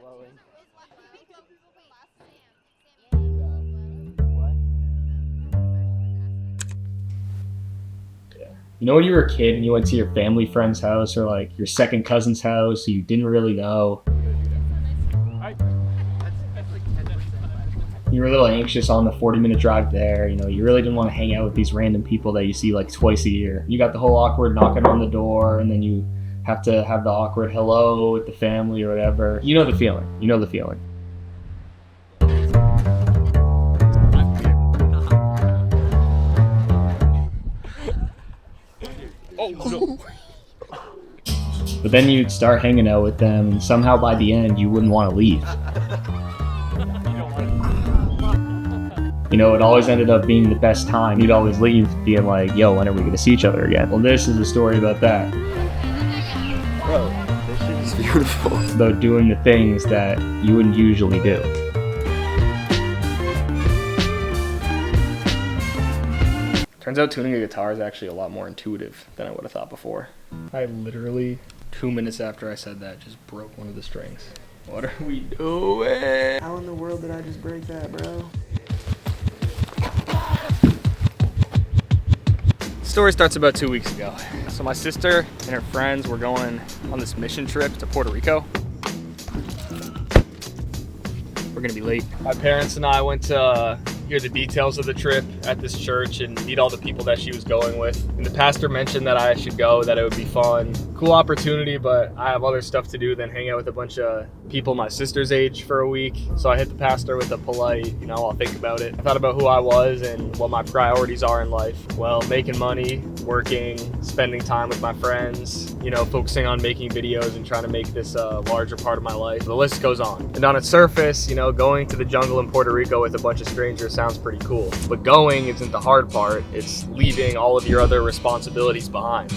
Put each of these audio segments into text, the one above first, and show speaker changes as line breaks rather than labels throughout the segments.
glowing. You know when you were a kid and you went to your family friend's house or like your second cousin's house you didn't really know? You were a little anxious on the 40-minute drive there. You know, you really didn't want to hang out with these random people that you see like twice a year. You got the whole awkward knocking on the door and then you have to have the awkward hello with the family or whatever. You know the feeling. You know the feeling. But then you'd start hanging out with them, and somehow by the end, you wouldn't want to leave. You know, it always ended up being the best time. You'd always leave being like, yo, when are we going to see each other again? Well, this is a story about that.
Bro, this shit is beautiful.
About doing the things that you wouldn't usually do. Turns out tuning a guitar is actually a lot more intuitive than I would have thought before. I literally, 2 minutes after I said that, just broke one of the strings. What are we doing?
How in the world did I just break that, bro?
The story starts about 2 weeks ago. So my sister and her friends were going on this mission trip to Puerto Rico. We're gonna be late. My parents and I went to hear the details of the trip at this church and meet all the people that she was going with. And the pastor mentioned that I should go, that it would be fun. Cool opportunity, but I have other stuff to do than hang out with a bunch of people my sister's age for a week. So I hit the pastor with a polite, I'll think about it. I thought about who I was and what my priorities are in life. Well, making money, working, spending time with my friends, focusing on making videos and trying to make this a larger part of my life. The list goes on. And on its surface, going to the jungle in Puerto Rico with a bunch of strangers sounds pretty cool. But going isn't the hard part. It's leaving all of your other responsibilities behind.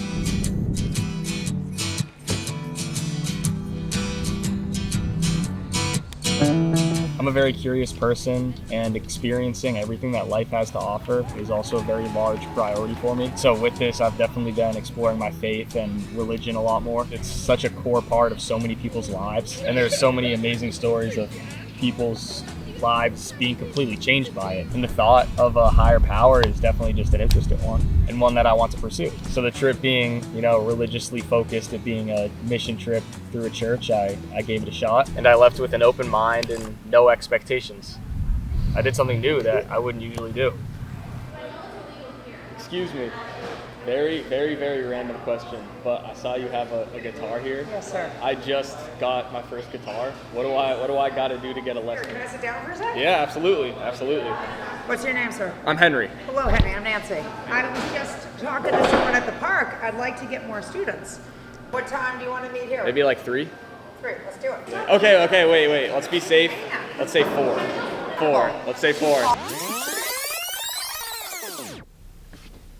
I'm a very curious person, and experiencing everything that life has to offer is also a very large priority for me. So with this, I've definitely been exploring my faith and religion a lot more. It's such a core part of so many people's lives, and there's so many amazing stories of people's lives being completely changed by it. And the thought of a higher power is definitely just an interesting one, and one that I want to pursue. So the trip being, religiously focused, it being a mission trip through a church, I gave it a shot, and I left with an open mind and no expectations. I did something new that I wouldn't usually do. Excuse me. Very, very, very random question, but I saw you have a guitar here.
Yes, sir.
I just got my first guitar. What do I got to do to get a lesson?
Can I sit down for a second?
Yeah, absolutely.
What's your name, sir?
I'm Henry.
Hello, Henry. I'm Nancy. I was just talking to someone at the park. I'd like to get more students. What time do you want to meet here?
Maybe like 3?
3. Let's do it.
Okay, wait. Let's be safe. Let's say 4. 4. Let's say 4.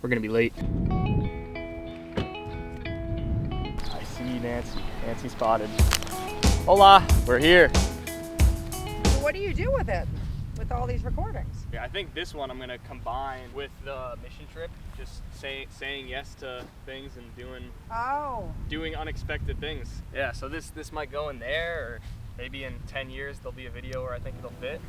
We're gonna be late. I see Nancy. Nancy spotted. Hola, we're here.
So what do you do with it? With all these recordings?
Yeah, I think this one I'm gonna combine with the mission trip. Just saying yes to things and doing unexpected things. Yeah, so this might go in there, or maybe in 10 years there'll be a video where I think it'll fit.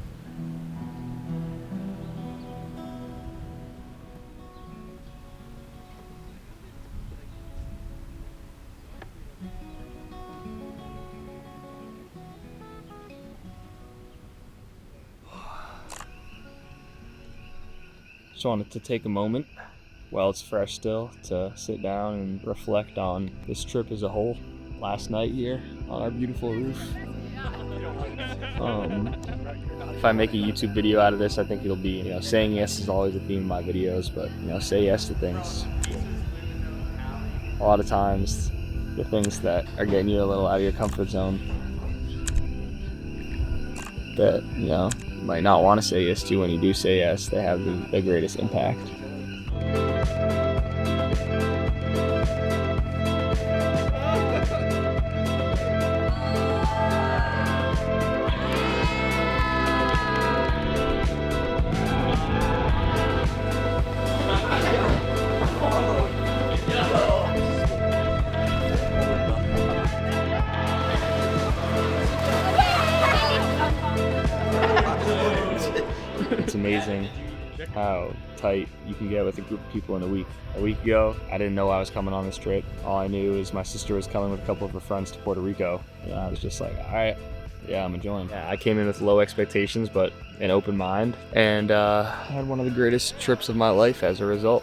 Just wanted to take a moment while it's fresh still to sit down and reflect on this trip as a whole. Last night here on our beautiful roof. If I make a YouTube video out of this, I think it'll be, saying yes is always a theme of my videos, but, say yes to things. A lot of times, the things that are getting you a little out of your comfort zone that, you might not want to say yes to, when you do say yes, they have the greatest impact.
It's amazing how tight you can get with a group of people in a week. A week ago, I didn't know I was coming on this trip. All I knew is my sister was coming with a couple of her friends to Puerto Rico. And I was just like, all right, yeah, I'm enjoying. Yeah, I came in with low expectations, but an open mind. And I had one of the greatest trips of my life as a result.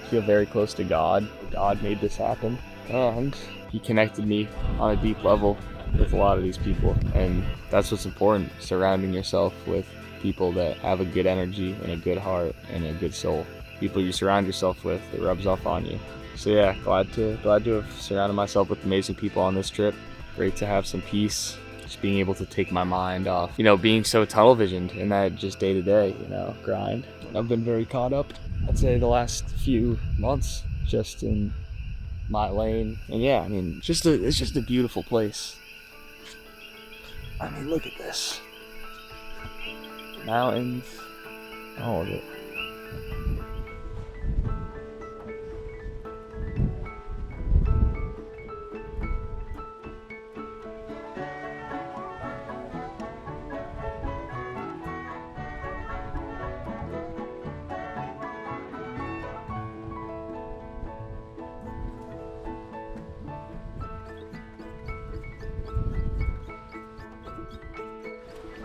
I feel very close to God. God made this happen. And he connected me on a deep level with a lot of these people. And that's what's important, surrounding yourself with people that have a good energy and a good heart and a good soul. People you surround yourself with, it rubs off on you. So yeah, glad to have surrounded myself with amazing people on this trip. Great to have some peace, just being able to take my mind off, being so tunnel visioned in that just day to day, grind. I've been very caught up, I'd say, the last few months just in my lane. And yeah, it's just a beautiful place. Look at this. Mountains, all of it.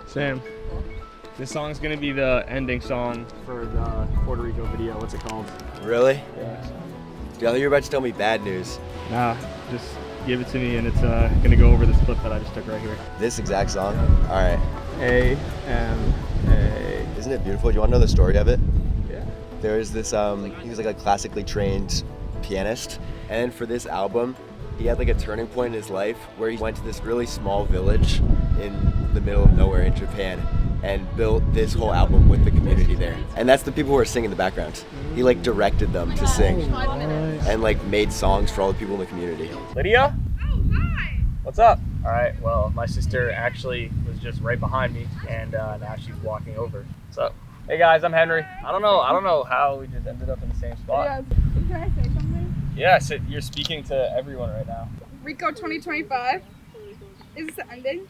Sam, this song's gonna be the ending song for the Puerto Rico video. What's it called?
Really?
Yeah.
Dude, I thought you were about to tell me bad news.
Nah, just give it to me and it's gonna go over this clip that I just took right here.
This exact song? All right.
A-M-A.
Isn't it beautiful? Do you want to know the story of it?
Yeah.
There was this, he was like a classically trained pianist. And for this album, he had like a turning point in his life where he went to this really small village in the middle of nowhere in Japan and built this whole album with the community there. And that's the people who are singing in the background. He like directed them to sing and like made songs for all the people in the community.
Lydia? Oh, hi! What's up? All right, well, my sister actually was just right behind me and now she's walking over. What's up? Hey guys, I'm Henry. I don't know how we just ended up in the same spot.
Yeah. Can I say something?
Yeah, so you're speaking to everyone right now.
Rico 2025. Is this the ending?